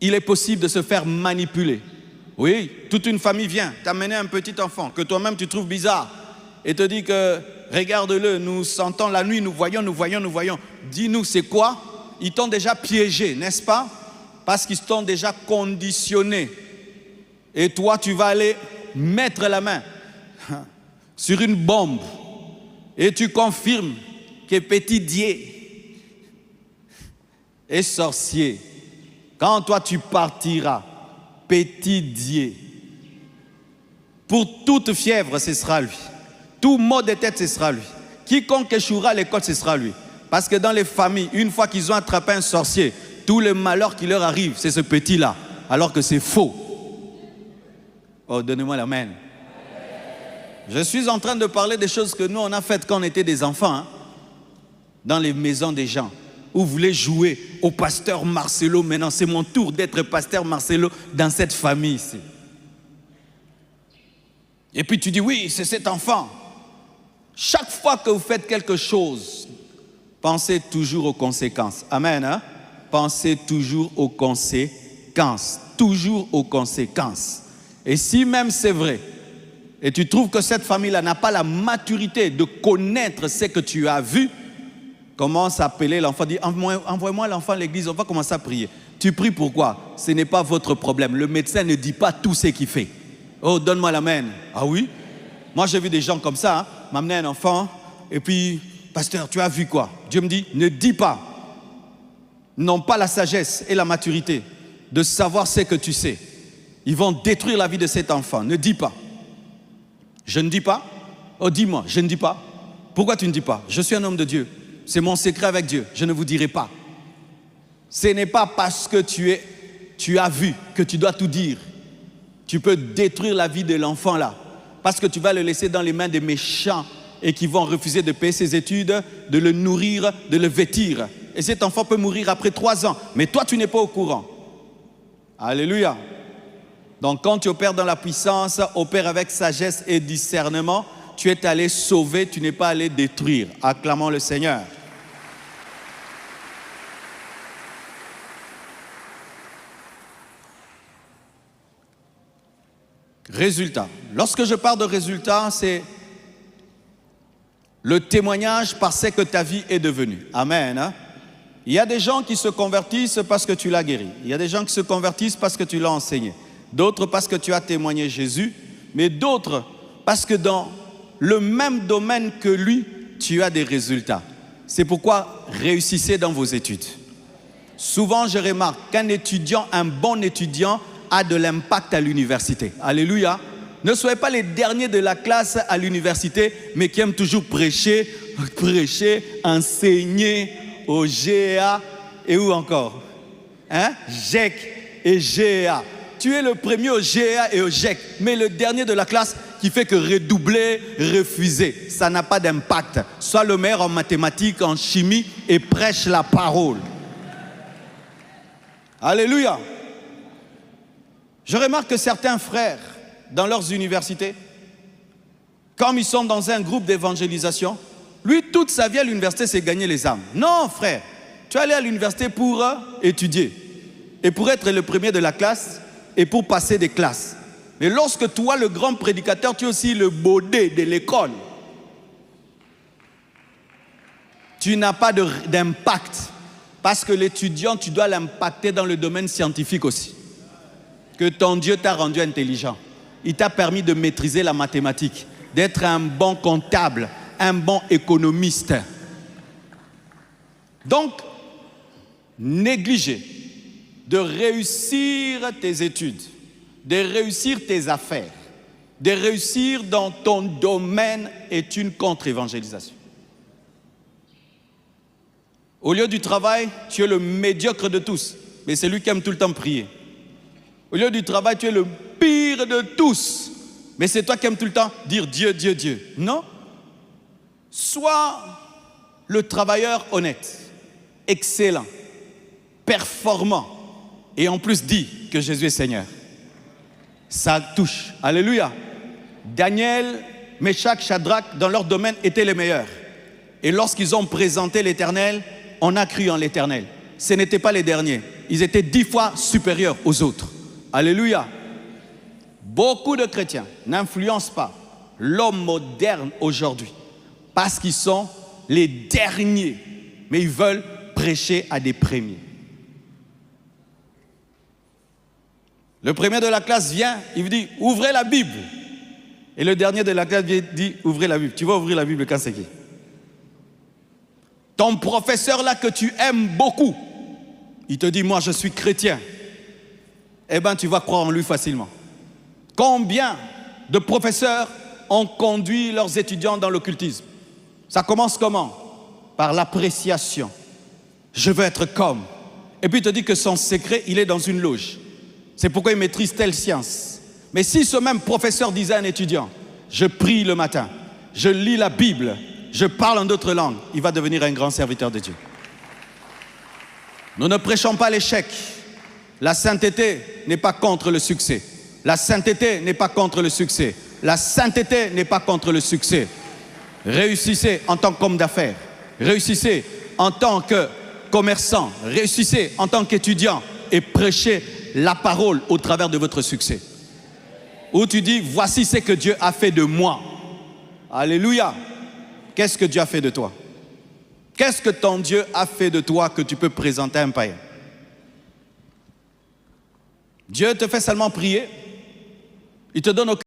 il est possible de se faire manipuler. Oui, toute une famille vient t'amener un petit enfant que toi-même tu trouves bizarre et te dit que regarde-le, nous sentons la nuit, nous voyons. Dis-nous, c'est quoi? Ils t'ont déjà piégé, n'est-ce pas? Parce qu'ils t'ont déjà conditionné. Et toi, tu vas aller mettre la main sur une bombe et tu confirmes que petit Dieu est sorcier. Quand toi, tu partiras, petit Dieu, pour toute fièvre, ce sera lui. Tout mot de tête, ce sera lui. Quiconque échouera à l'école, ce sera lui. Parce que dans les familles, une fois qu'ils ont attrapé un sorcier, tout le malheur qui leur arrive, c'est ce petit-là. Alors que c'est faux. Oh, donnez-moi l'amen. Je suis en train de parler des choses que nous, on a faites quand on était des enfants. Hein, dans les maisons des gens. Où vous voulez jouer au pasteur Marcelo. Maintenant, c'est mon tour d'être pasteur Marcelo dans cette famille ici. Et puis tu dis, oui, c'est cet enfant. Chaque fois que vous faites quelque chose, pensez toujours aux conséquences. Amen. Hein? Pensez toujours aux conséquences. Toujours aux conséquences. Et si même c'est vrai, et tu trouves que cette famille-là n'a pas la maturité de connaître ce que tu as vu, commence à appeler l'enfant, dit envoie-moi l'enfant à l'église, on va commencer à prier. Tu pries pourquoi? Ce n'est pas votre problème. Le médecin ne dit pas tout ce qu'il fait. Oh, donne-moi l'amen. Ah oui? Moi, j'ai vu des gens comme ça, hein, m'amener un enfant, et puis, pasteur, tu as vu quoi? Dieu me dit, ne dis pas. N'ont pas la sagesse et la maturité de savoir ce que tu sais. Ils vont détruire la vie de cet enfant. Ne dis pas. Je ne dis pas? Oh, dis-moi, je ne dis pas. Pourquoi tu ne dis pas? Je suis un homme de Dieu. C'est mon secret avec Dieu. Je ne vous dirai pas. Ce n'est pas parce que tu as vu que tu dois tout dire. Tu peux détruire la vie de l'enfant là. Parce que tu vas le laisser dans les mains des méchants et qui vont refuser de payer ses études, de le nourrir, de le vêtir. Et cet enfant peut mourir après 3 ans. Mais toi, tu n'es pas au courant. Alléluia. Donc quand tu opères dans la puissance, opère avec sagesse et discernement. Tu es allé sauver, tu n'es pas allé détruire. Acclamons le Seigneur. Résultat. Lorsque je parle de résultat, c'est le témoignage par ce que ta vie est devenue. Amen. Hein? Il y a des gens qui se convertissent parce que tu l'as guéri. Il y a des gens qui se convertissent parce que tu l'as enseigné. D'autres parce que tu as témoigné Jésus. Mais d'autres parce que dans le même domaine que lui, tu as des résultats. C'est pourquoi réussissez dans vos études. Souvent, je remarque qu'un étudiant, un bon étudiant, a de l'impact à l'université. Alléluia. Ne soyez pas les derniers de la classe à l'université, mais qui aiment toujours prêcher, enseigner au GA et où encore? Hein? GEC et GA. Tu es le premier au GA et au GEC, mais le dernier de la classe qui fait que redoubler, refuser. Ça n'a pas d'impact. Sois le meilleur en mathématiques, en chimie et prêche la parole. Alléluia. Je remarque que certains frères, dans leurs universités, comme ils sont dans un groupe d'évangélisation, lui, toute sa vie à l'université, c'est gagner les âmes. Non, frère, tu es allé à l'université pour étudier et pour être le premier de la classe et pour passer des classes. Mais lorsque toi, le grand prédicateur, tu es aussi le baudet de l'école. Tu n'as pas d'impact parce que l'étudiant, tu dois l'impacter dans le domaine scientifique aussi. Que ton Dieu t'a rendu intelligent. Il t'a permis de maîtriser la mathématique, d'être un bon comptable, un bon économiste. Donc, négliger de réussir tes études, de réussir tes affaires, de réussir dans ton domaine est une contre-évangélisation. Au lieu du travail, tu es le médiocre de tous, mais c'est lui qui aime tout le temps prier. Au lieu du travail, tu es le pire de tous. Mais c'est toi qui aimes tout le temps dire Dieu, Dieu, Dieu. Non. Sois le travailleur honnête, excellent, performant. Et en plus, dis que Jésus est Seigneur. Ça touche. Alléluia. Daniel, Meshach, Shadrach, dans leur domaine, étaient les meilleurs. Et lorsqu'ils ont présenté l'Éternel, on a cru en l'Éternel. Ce n'étaient pas les derniers. ils étaient 10 fois supérieurs aux autres. Alléluia. Beaucoup de chrétiens n'influencent pas l'homme moderne aujourd'hui parce qu'ils sont les derniers, mais ils veulent prêcher à des premiers. Le premier de la classe vient, il vous dit « Ouvrez la Bible ». Et le dernier de la classe dit « Ouvrez la Bible ». Tu vas ouvrir la Bible quand c'est qui? Ton professeur là que tu aimes beaucoup, il te dit « Moi je suis chrétien ». Eh bien tu vas croire en lui facilement. Combien de professeurs ont conduit leurs étudiants dans l'occultisme? Ça commence comment? Par l'appréciation. Je veux être comme. Et puis il te dit que son secret, il est dans une loge. C'est pourquoi il maîtrise telle science. Mais si ce même professeur disait à un étudiant, je prie le matin, je lis la Bible, je parle en d'autres langues, il va devenir un grand serviteur de Dieu. Nous ne prêchons pas l'échec. La sainteté n'est pas contre le succès. La sainteté n'est pas contre le succès. La sainteté n'est pas contre le succès. Réussissez en tant qu'homme d'affaires. Réussissez en tant que commerçant. Réussissez en tant qu'étudiant et prêchez la parole au travers de votre succès. Où tu dis, voici ce que Dieu a fait de moi. Alléluia. Qu'est-ce que Dieu a fait de toi? Qu'est-ce que ton Dieu a fait de toi que tu peux présenter à un païen? Dieu te fait seulement prier. Il te donne aucun